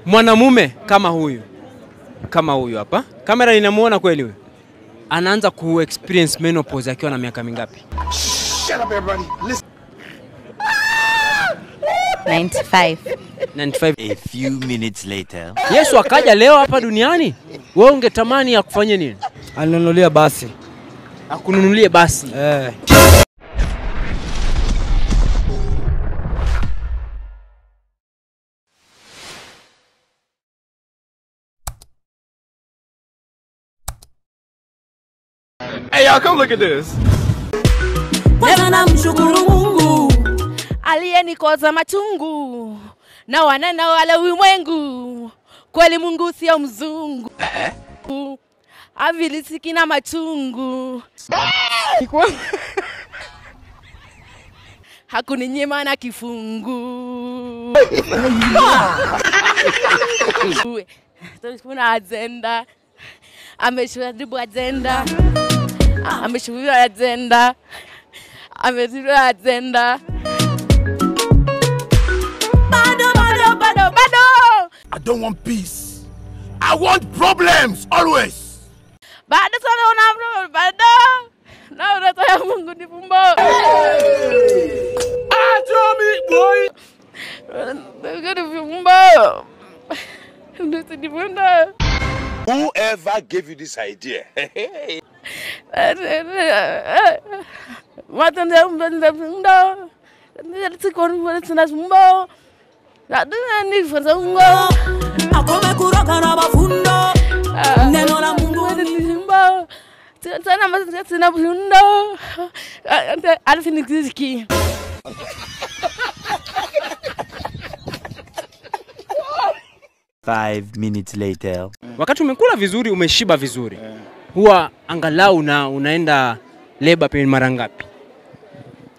Mwanamume kama huyu hapa. Kamera inamuona kweli huyu. Anaanza ku experience menopause akiwa na miaka mingapi? Shut up everybody. Listen. 95. A few minutes later. Yesu akaja leo hapa duniani. Wewe ungetamani akufanye nini? Alinunulia basi. Akununulie basi. Hey y'all, come look at this. Nena mshukuru Mungu aliyenikoza machungu na wanana wala ulimwengu. Kweli Mungu sio mzungu. Avilisiki na machungu. Hakuninyima na kifungu. Kuna agenda. Ameshuribu agenda. Ameshuribu agenda. Ameshuribu agenda. Bado. I don't want peace. I want problems always. Bado sana una bado. Na unataka Mungu ni fumbo. Tommy boy. Whoever gave you this idea? Akome kuroka na mafundo. Neno la Mungu sana masina fundo. Alifiniki. 5 minutes later. Wakati umekula vizuri, umeshiba vizuri. Huwa angalau unaenda labor pain mara ngapi?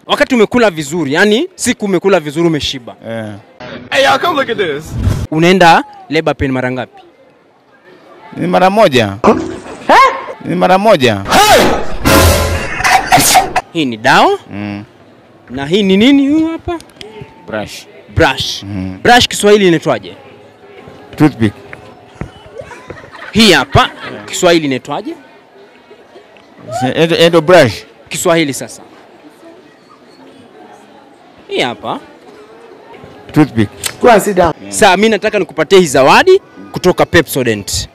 Wakati umekula vizuri, yani siku umekula vizuri umeshiba. Hey y'all, come look at this. Unaenda labor pain mara ngapi? Ni mara moja. Ni mara moja. Hii ni dawa? Na hii ni nini huyu hapa? Brush. Brush Kiswahili inaitwaje? Toothpick. Hii hapa Kiswahili inaitwaje? Endo brush. Kiswahili sasa. Hii hapa Toothpick. Go and sit down. Sasa mimi nataka nikupatie hii zawadi kutoka Pepsodent.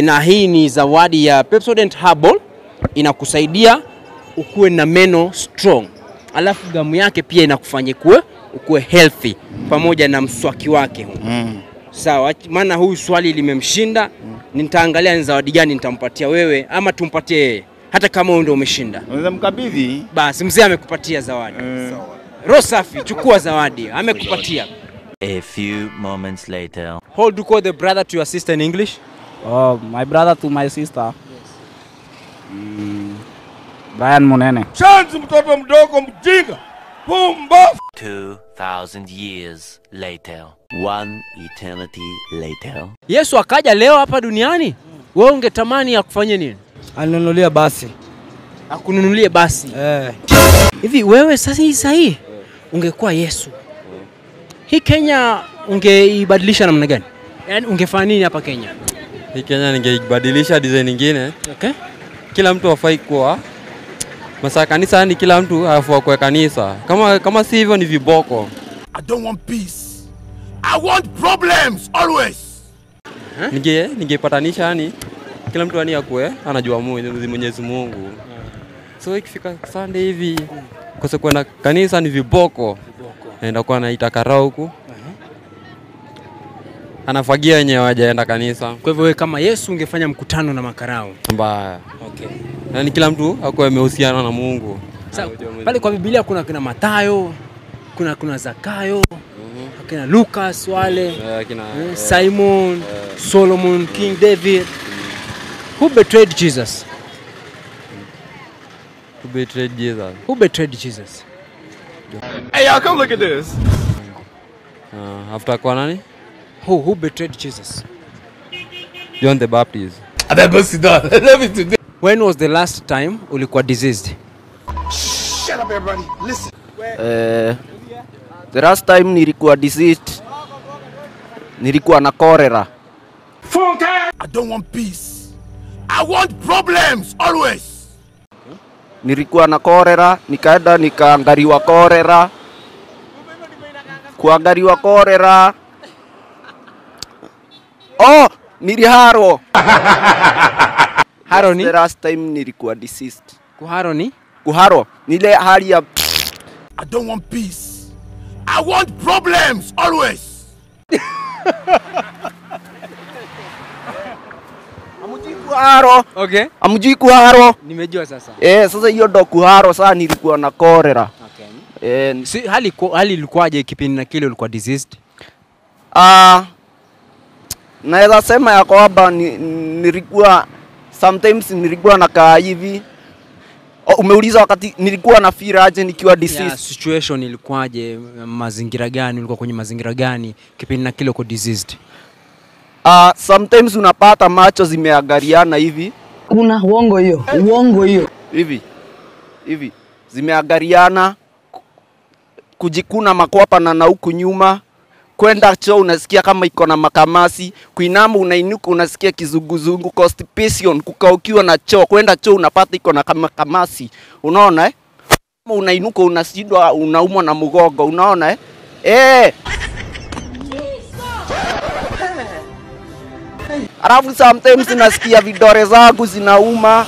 Na hii ni zawadi ya Pepsodent Herbal, inakusaidia ukuwe na meno strong. Alafu gamu yake pia inakufanya ukuwe healthy pamoja na mswaki wake. Sawa, maana huyu swali limemshinda. Nitaangalia ni zawadi gani nitampatia wewe ama tumpatie yeye. Hata kama wewe ndio umeshinda. Unaweza mkabidhi. Basi mzee amekupatia zawadi. Roho safi, chukua zawadi. Amekupatia. A few moments later. How do you call the brother to your sister in English? Oh, my brother to my sister. Brian Munene. Chanzi mtoto mdogo mjinga. Pumba. 2000 years later. 1 eternity later. Yesu akaja leo hapa duniani. Wewe ungetamani akufanye nini? Alinunulia basi. Akununulie basi. Hivi wewe sasa hii ungekuwa Yesu. Hii Kenya ungeibadilisha namna gani? Yaani ungefanya nini hapa Kenya? Hii Kenya ningeibadilisha design nyingine. Okay. Kila mtu afai kuwa masaa kanisa, ni kila mtu afua kwa kanisa. Kama si hivyo ni viboko. I don't want peace. I want problems always. Ningepatanisha yani kila mtu akue anajua Mwenyezi Mungu. So ikifika Sunday hivi kosa kwenda kanisa ni viboko. Naenda kwa anaita karao huku. Anafagia wenyewe hawajaenda kanisa. Kwa hivyo wewe kama Yesu ungefanya mkutano na makarao. Mbaya. Okay. Yaani kila mtu akue amehusiana na Mungu. Pale kwa Biblia kuna kina Mathayo, kuna Zakayo, kina Lucas wale, Simon, Solomon, King David. Who betrayed Jesus? Who betrayed Jesus? Who betrayed Jesus? Hey y'all, come look at this. After kwa nani? Who betrayed Jesus? John the Baptist. When was the last time ulikuwa diseased? Shut up everybody. Listen. The last time nilikuwa diseased Nilikuwa na cholera. I don't want peace. I want problems always. Nilikuwa na cholera, nikaenda nikaangaliwa cholera. Kuangaliwa cholera. Oh, niliharo. Haro ni? The last time nilikuwa deceased. Kuharo ni? Kuharo, nile hali ya I don't want peace. I want problems always. Amujui kuharo. Okay. Amujui kuharo. Nimejua sasa. Sasa hiyo ndo kuharo, sasa nilikuwa na cholera. Okay. Si, hali ilikuwaje kipindi na kile ulikuwa diseased? Naweza sema ya kwamba nilikuwa sometimes nilikuwa nakaa hivi. Umeuliza wakati nilikuwa na fear aje nikiwa diseased? Yeah, situation ilikuwaje, mazingira gani, ulikuwa kwenye mazingira gani kipindi na kile uko diseased? Sometimes unapata macho zimeangaliana hivi. Kuna uongo hiyo. Hivi. Zimeangaliana, kujikuna makwapa na huku nyuma. Kwenda choo unasikia kama iko na makamasi, kuinama unainuka unasikia kizunguzungu, constipation, kukaukiwa na choo, kwenda choo unapata iko na makamasi. Unaona eh? Unainuka unashindwa, unaumwa na mgongo, unaona eh? Alafu sometimes nasikia vidole zangu zinauma.